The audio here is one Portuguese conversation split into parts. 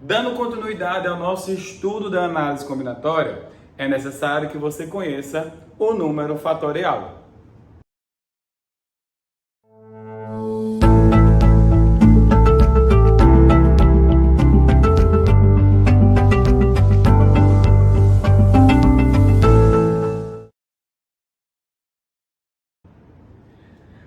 Dando continuidade ao nosso estudo da análise combinatória, é necessário que você conheça o número fatorial.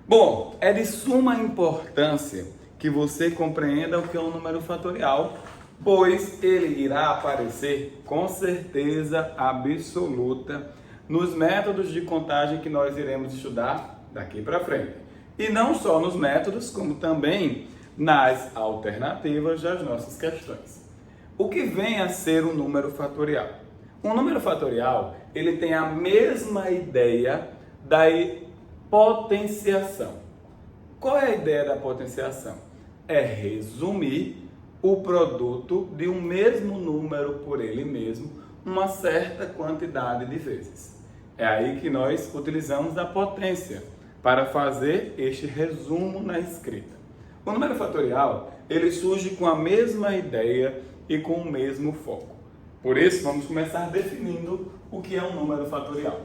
Bom, é de suma importância que você compreenda o que é um número fatorial, pois ele irá aparecer com certeza absoluta nos métodos de contagem que nós iremos estudar daqui para frente. E não só nos métodos, como também nas alternativas das nossas questões. O que vem a ser um número fatorial? Um número fatorial, ele tem a mesma ideia da potenciação. Qual é a ideia da potenciação? É resumir o produto de um mesmo número por ele mesmo uma certa quantidade de vezes. É aí que nós utilizamos a potência para fazer este resumo na escrita. O número fatorial, ele surge com a mesma ideia e com o mesmo foco. Por isso, vamos começar definindo o que é um número fatorial.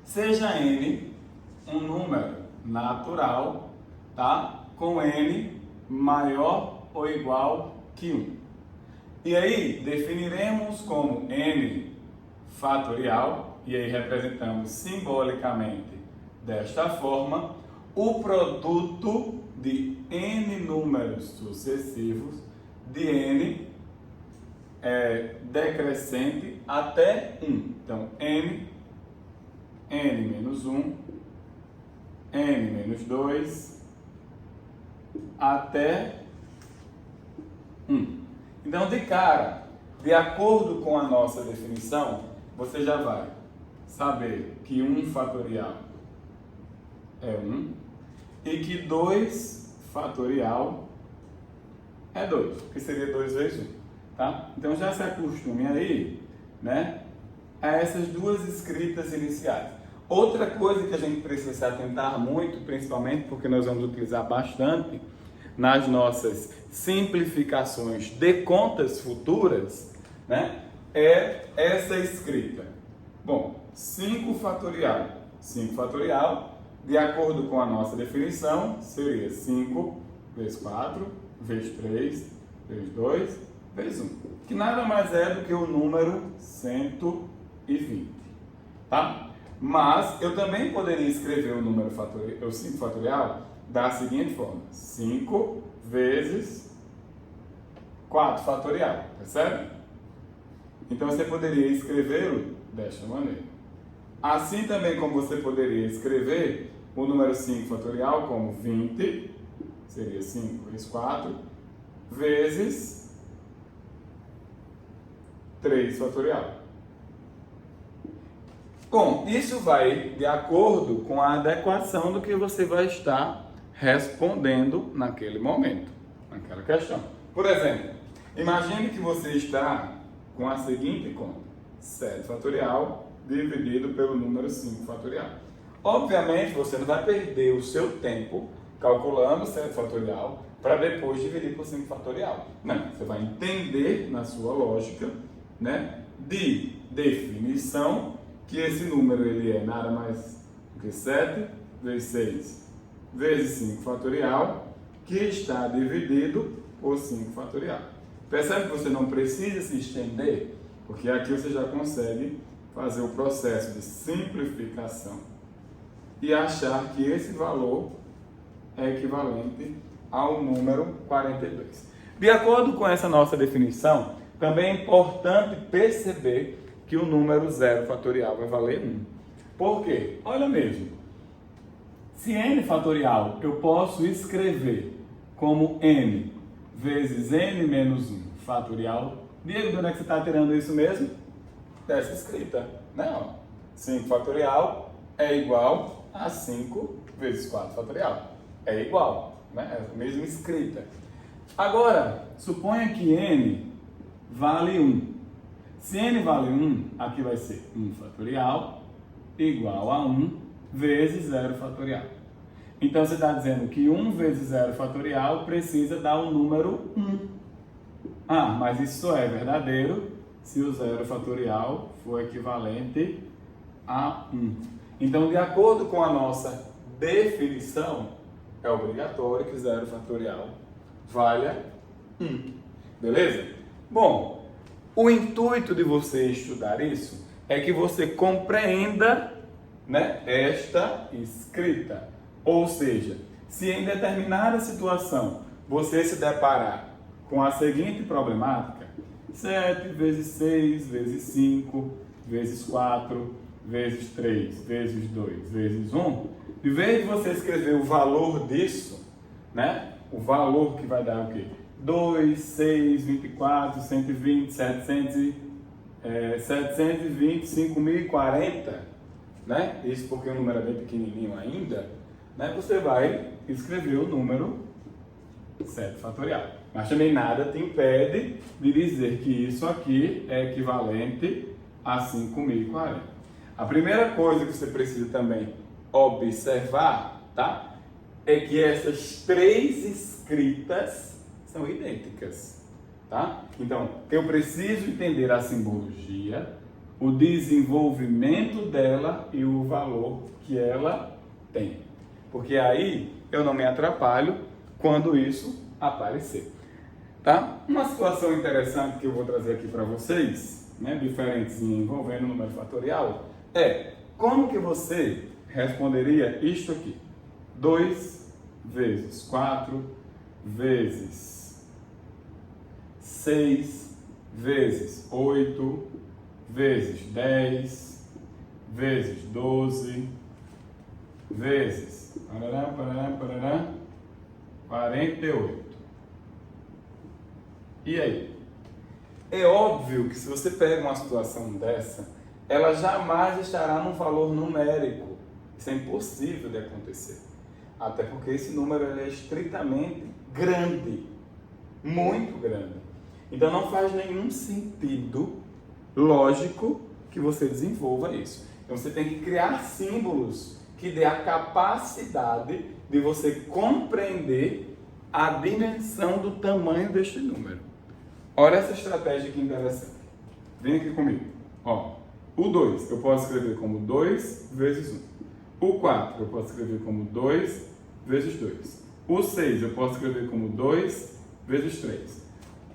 Seja n um número natural, tá? Com n maior ou igual que 1. E aí, definiremos como n fatorial, e aí representamos simbolicamente desta forma, o produto de n números sucessivos de n decrescente até 1. Então, n menos 1, n menos 2, até 1. Então, de cara, de acordo com a nossa definição, você já vai saber que 1 fatorial é 1 e que 2 fatorial é 2, que seria 2 vezes 1, tá? Então, já se acostume aí, né, a essas duas escritas iniciais. Outra coisa que a gente precisa se atentar muito, principalmente porque nós vamos utilizar bastante nas nossas simplificações de contas futuras, né, é essa escrita. Bom, 5 fatorial. 5 fatorial, de acordo com a nossa definição, seria 5 vezes 4, vezes 3, vezes 2, vezes 1. Que nada mais é do que o número 120, tá? Mas eu também poderia escrever o número fatorial, o 5 fatorial da seguinte forma: 5 vezes 4 fatorial, percebe? Então você poderia escrevê-lo desta maneira. Assim também como você poderia escrever o número 5 fatorial como 20, seria 5 vezes 4, vezes 3 fatorial. Bom, isso vai de acordo com a adequação do que você vai estar respondendo naquele momento, naquela questão. Por exemplo, imagine que você está com a seguinte conta: 7 fatorial dividido pelo número 5 fatorial. Obviamente, você não vai perder o seu tempo calculando 7 fatorial para depois dividir por 5 fatorial. Não, você vai entender na sua lógica, né, de definição, que esse número ele é nada mais do que 7 vezes 6 vezes 5 fatorial, que está dividido por 5 fatorial. Percebe que você não precisa se estender, porque aqui você já consegue fazer o processo de simplificação e achar que esse valor é equivalente ao número 42. De acordo com essa nossa definição, também é importante perceber que o número 0 fatorial vai valer 1. Por quê? Olha mesmo. Se n fatorial eu posso escrever como n vezes n menos 1 fatorial. Diego, de onde é que você está tirando isso mesmo? Dessa escrita. Não. 5 fatorial é igual a 5 vezes 4 fatorial. É igual, né? É a mesma escrita. Agora, suponha que n vale 1. Se n vale 1, aqui vai ser 1 fatorial igual a 1 vezes 0 fatorial. Então, você está dizendo que 1 vezes 0 fatorial precisa dar o número 1. Ah, mas isso só é verdadeiro se o zero fatorial for equivalente a 1. Então, de acordo com a nossa definição, é obrigatório que zero fatorial valha 1. Beleza? Bom, o intuito de você estudar isso é que você compreenda, né, esta escrita. Ou seja, se em determinada situação você se deparar com a seguinte problemática: 7 vezes 6 vezes 5 vezes 4 vezes 3 vezes 2 vezes 1, de vez de você escrever o valor disso, né, o valor que vai dar o quê? 2, 6, 24, 120, 720, 5.040, né? Isso porque o número é bem pequenininho ainda, né? Você vai escrever o número 7 fatorial. Mas também nada te impede de dizer que isso aqui é equivalente a 5.040. A primeira coisa que você precisa também observar, tá? É que essas três escritas são idênticas, tá? Então, eu preciso entender a simbologia, o desenvolvimento dela e o valor que ela tem. Porque aí eu não me atrapalho quando isso aparecer, tá? Uma situação interessante que eu vou trazer aqui para vocês, né, diferentezinha envolvendo o número fatorial, é como que você responderia isto aqui: 2 vezes 4 vezes 6 vezes 8 vezes 10 vezes 12 vezes 48. E aí? É óbvio que se você pega uma situação dessa, ela jamais estará num valor numérico. Isso é impossível de acontecer. Até porque esse número é estritamente grande, muito grande. Então não faz nenhum sentido lógico que você desenvolva isso. Então você tem que criar símbolos que dê a capacidade de você compreender a dimensão do tamanho deste número. Olha essa estratégia que interessante. Vem aqui comigo. Ó, o 2 eu posso escrever como 2 vezes 1. O 4 eu posso escrever como 2 vezes 2. O 6 eu posso escrever como 2 vezes 3.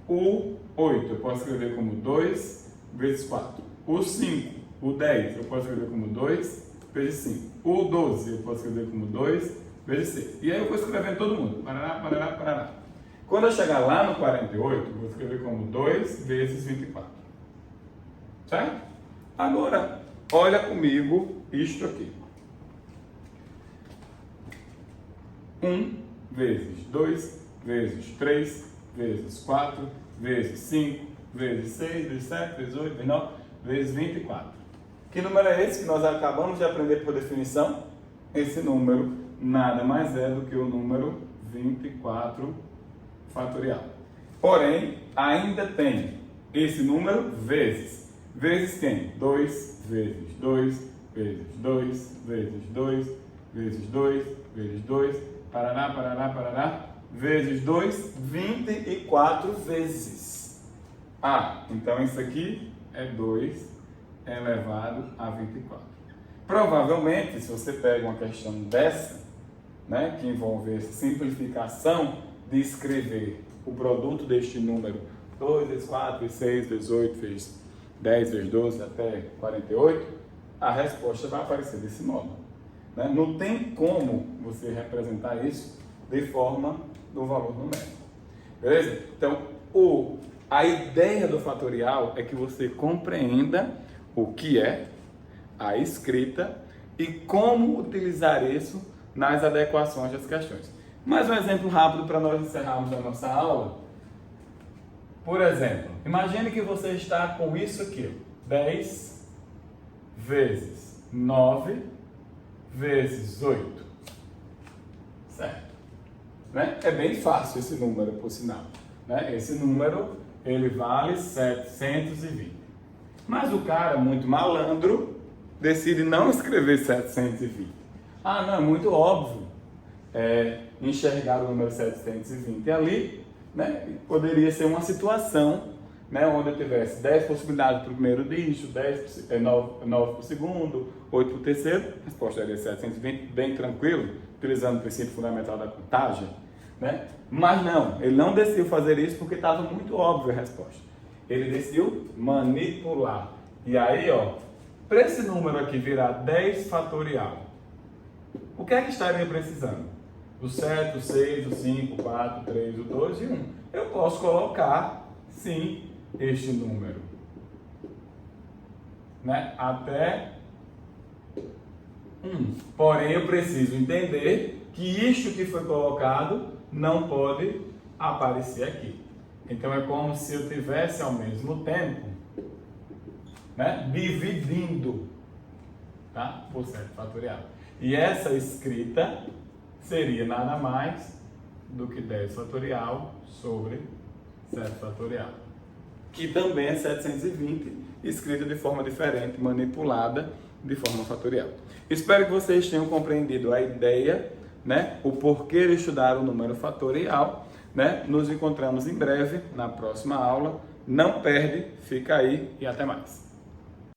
O 8 eu posso escrever como 2 vezes 4. O 5, o 10 eu posso escrever como 2 vezes 5. O 12 eu posso escrever como 2 vezes 6. E aí eu vou escrevendo todo mundo. Parará, parará, parará. Quando eu chegar lá no 48, eu vou escrever como 2 vezes 24. Certo? Agora, olha comigo isto aqui. 1 vezes 2 vezes 3 vezes 4 vezes 5 vezes 6 vezes 7 vezes 8 vezes 9 vezes 24. Que número é esse que nós acabamos de aprender por definição? Esse número nada mais é do que o número 24 fatorial. Porém, ainda tem esse número vezes. Vezes quem? 2 vezes 2 vezes 2 vezes 2 vezes 2 vezes 2, parará, parará, parará, vezes 2, 24 vezes. Ah, então isso aqui é 2 elevado a 24. Provavelmente, se você pega uma questão dessa, né, que envolve essa simplificação de escrever o produto deste número 2 vezes 4 vezes 6 vezes 8 vezes 10 vezes 12 até 48, a resposta vai aparecer desse modo. Né? Não tem como você representar isso de forma do valor numérico. Beleza? Então, a ideia do fatorial é que você compreenda o que é a escrita e como utilizar isso nas adequações das questões. Mais um exemplo rápido para nós encerrarmos a nossa aula. Por exemplo, imagine que você está com isso aqui, 10 vezes 9 vezes 8. Certo? Né? É bem fácil esse número, por sinal. Né? Esse número, ele vale 720. Mas o cara, muito malandro, decide não escrever 720. Ah, não, é muito óbvio enxergar o número 720 ali, né? Poderia ser uma situação, né, onde eu tivesse 10 possibilidades para o primeiro dígito, 9 para o segundo, 8 para o terceiro, a resposta seria 720, bem tranquilo, utilizando o princípio fundamental da contagem, né? Mas não, ele não decidiu fazer isso porque estava muito óbvio a resposta. Ele decidiu manipular. E aí, ó, para esse número aqui virar 10 fatorial, o que é que estaria precisando? O 7, o 6, o 5, o 4, o 3, o 2 e 1. Eu posso colocar, sim, este número, né, até 1. Porém, eu preciso entender que isto que foi colocado não pode aparecer aqui. Então, é como se eu tivesse ao mesmo tempo, né, dividindo, tá, por 7 fatorial. E essa escrita seria nada mais do que 10 fatorial sobre 7 fatorial, que também é 720, escrita de forma diferente, manipulada de forma fatorial. Espero que vocês tenham compreendido a ideia, né, o porquê de estudar o número fatorial, né? Nos encontramos em breve na próxima aula. Não perde, fica aí e até mais.